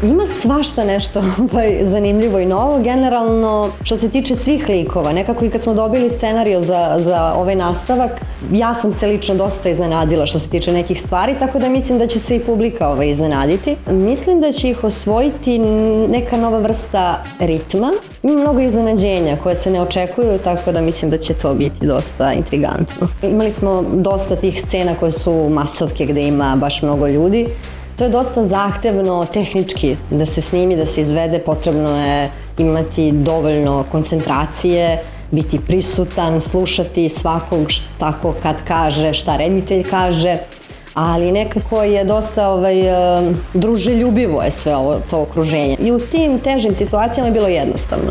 Ima svašta nešto zanimljivo i novo. Generalno, što se tiče svih likova, nekako i kad smo dobili scenariju za ovaj nastavak, ja sam se lično dosta iznenadila što se tiče nekih stvari, tako da mislim da će se i publika iznenaditi. Mislim da će ih osvojiti neka nova vrsta ritma. Ima mnogo iznenađenja koje se ne očekuju, tako da mislim da će to biti dosta intrigantno. Imali smo dosta tih scena koje su masovke gde ima baš mnogo ljudi. To je dosta zahtevno tehnički da se snimi, da se izvede, potrebno je imati dovoljno koncentracije, biti prisutan, slušati svakog tako kad kaže, šta reditelj kaže, ali nekako je dosta druželjubivo je sve ovo, to okruženje. I u tim težim situacijama je bilo jednostavno.